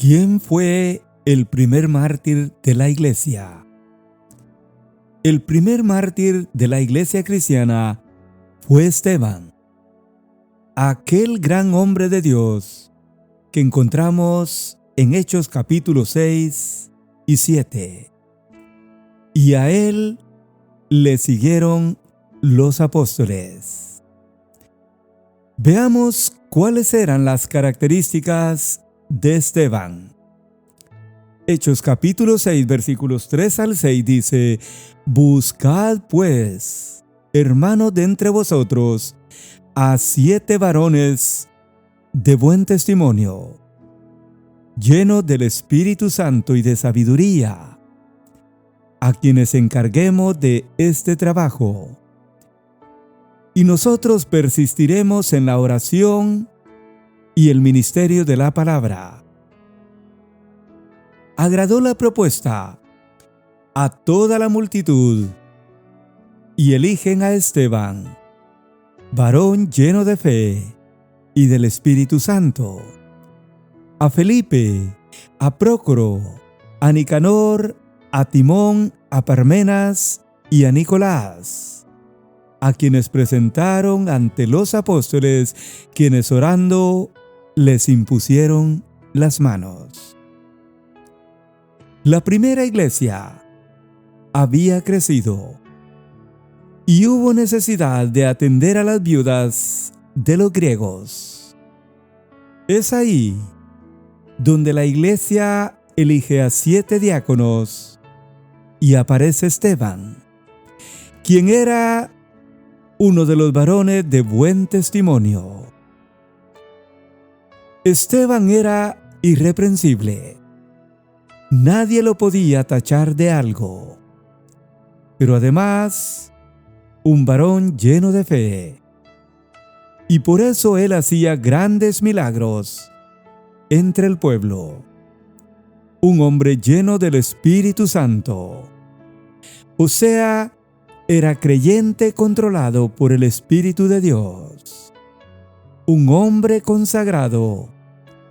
¿Quién fue el primer mártir de la iglesia? El primer mártir de la iglesia cristiana fue Esteban, aquel gran hombre de Dios que encontramos en Hechos capítulo 6 y 7. Y a él le siguieron los apóstoles. Veamos cuáles eran las características de Esteban. Hechos capítulo 6 versículos 3 al 6 dice: Buscad pues, hermanos de entre vosotros, a 7 varones de buen testimonio, llenos del Espíritu Santo y de sabiduría, a quienes encarguemos de este trabajo. Y nosotros persistiremos en la oración y el ministerio de la palabra. Agradó la propuesta a toda la multitud y eligen a Esteban, varón lleno de fe y del Espíritu Santo, a Felipe, a Prócoro, a Nicanor, a Timón, a Parmenas y a Nicolás, a quienes presentaron ante los apóstoles, quienes orando les impusieron las manos. La primera iglesia había crecido y hubo necesidad de atender a las viudas de los griegos. Es ahí donde la iglesia elige a 7 diáconos y aparece Esteban, quien era uno de los varones de buen testimonio. Esteban era irreprensible. Nadie lo podía tachar de algo, pero además, un varón lleno de fe. Y por eso él hacía grandes milagros entre el pueblo. Un hombre lleno del Espíritu Santo. O sea, era creyente controlado por el Espíritu de Dios. Un hombre consagrado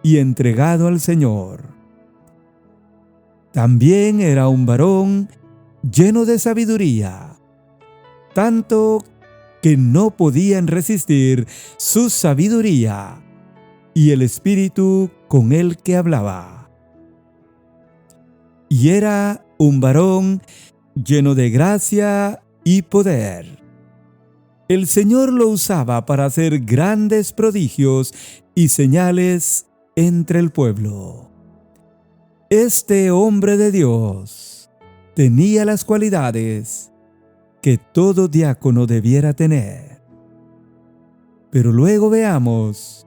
y entregado al Señor. También era un varón lleno de sabiduría, tanto que no podían resistir su sabiduría y el espíritu con el que hablaba. Y era un varón lleno de gracia y poder. El Señor lo usaba para hacer grandes prodigios y señales entre el pueblo. Este hombre de Dios tenía las cualidades que todo diácono debiera tener. Pero luego veamos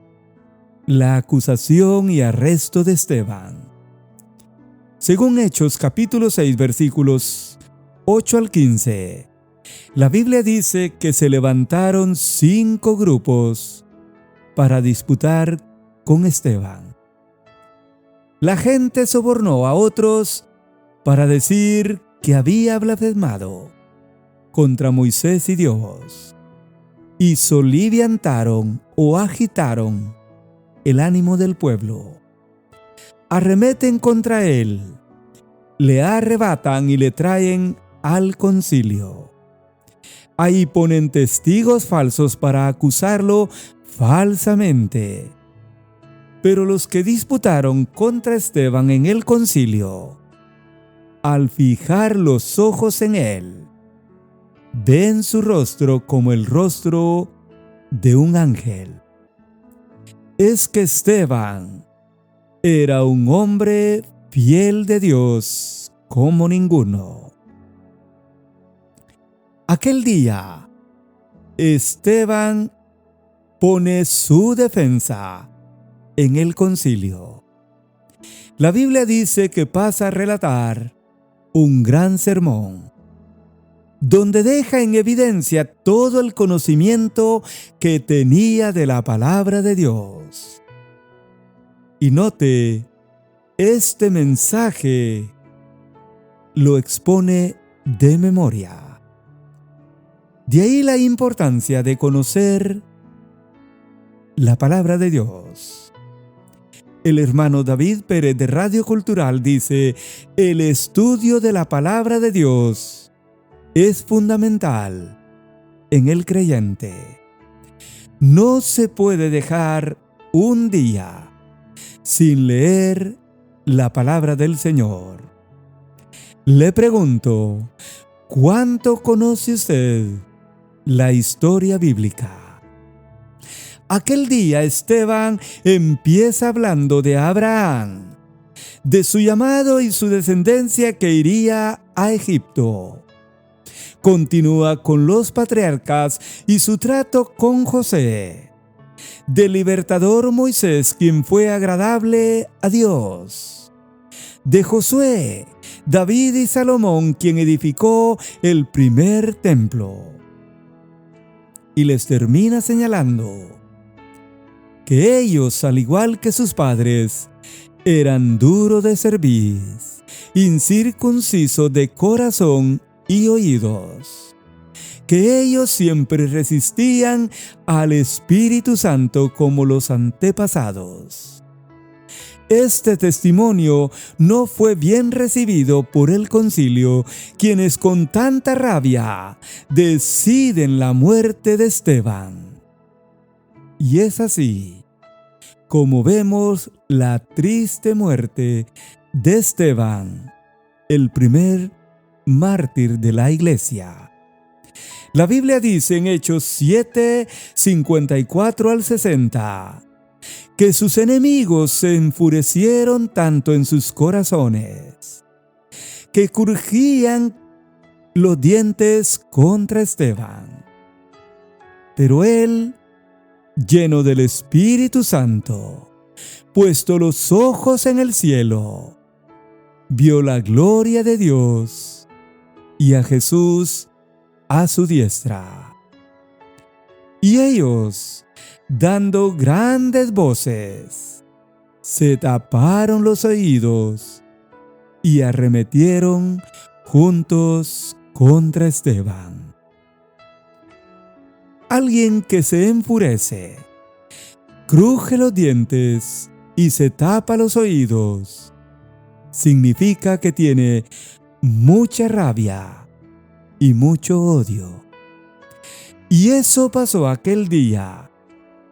la acusación y arresto de Esteban. Según Hechos capítulo 6 versículos 8 al 15, la Biblia dice que se levantaron 5 grupos para disputar con Esteban. La gente sobornó a otros para decir que había blasfemado contra Moisés y Dios, y soliviantaron o agitaron el ánimo del pueblo. Arremeten contra él, le arrebatan y le traen al concilio. Ahí ponen testigos falsos para acusarlo falsamente. Pero los que disputaron contra Esteban en el concilio, al fijar los ojos en él, ven su rostro como el rostro de un ángel. Es que Esteban era un hombre fiel de Dios como ninguno. Aquel día, Esteban pone su defensa en el concilio. La Biblia dice que pasa a relatar un gran sermón, donde deja en evidencia todo el conocimiento que tenía de la palabra de Dios. Y note, este mensaje lo expone de memoria. De ahí la importancia de conocer la palabra de Dios. El hermano David Pérez de Radio Cultural dice: el estudio de la palabra de Dios es fundamental en el creyente. No se puede dejar un día sin leer la palabra del Señor. Le pregunto, ¿cuánto conoce usted la historia bíblica? Aquel día Esteban empieza hablando de Abraham, de su llamado y su descendencia que iría a Egipto. Continúa con los patriarcas y su trato con José, del libertador Moisés, quien fue agradable a Dios, de Josué, David y Salomón, quien edificó el primer templo. Y les termina señalando que ellos, al igual que sus padres, eran duros de cerviz, incircuncisos de corazón y oídos, que ellos siempre resistían al Espíritu Santo como los antepasados. Este testimonio no fue bien recibido por el concilio, quienes con tanta rabia deciden la muerte de Esteban. Y es así como vemos la triste muerte de Esteban, el primer mártir de la iglesia. La Biblia dice en Hechos 7, 54 al 60, que sus enemigos se enfurecieron tanto en sus corazones, que crujían los dientes contra Esteban. Pero él, lleno del Espíritu Santo, puesto los ojos en el cielo, vio la gloria de Dios y a Jesús a su diestra. Y ellos, dando grandes voces, se taparon los oídos y arremetieron juntos contra Esteban. Alguien que se enfurece, cruje los dientes y se tapa los oídos, significa que tiene mucha rabia y mucho odio. Y eso pasó aquel día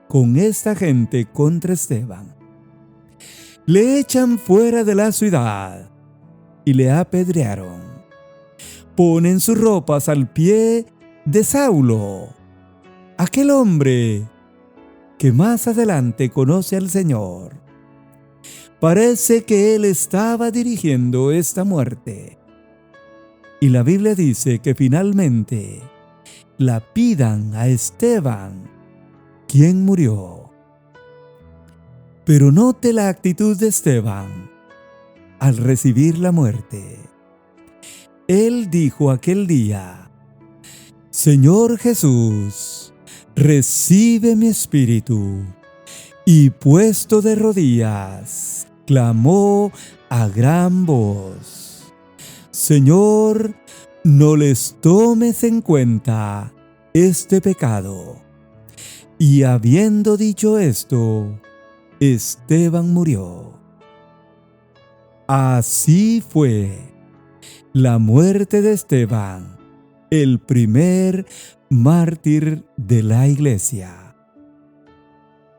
con esta gente contra Esteban. Le echan fuera de la ciudad y le apedrearon. Ponen sus ropas al pie de Saulo, aquel hombre que más adelante conoce al Señor. Parece que él estaba dirigiendo esta muerte. Y la Biblia dice que finalmente lapidan a Esteban, quien murió. Pero note la actitud de Esteban al recibir la muerte. Él dijo aquel día: Señor Jesús, recibe mi espíritu. Y puesto de rodillas, clamó a gran voz: Señor, no les tomes en cuenta este pecado. Y habiendo dicho esto, Esteban murió. Así fue la muerte de Esteban, el primer mártir de la iglesia.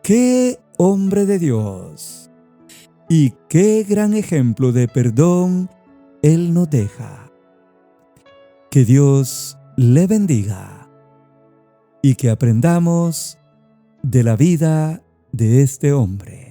¡Qué hombre de Dios! Y qué gran ejemplo de perdón él nos deja. Que Dios le bendiga y que aprendamos de la vida de este hombre.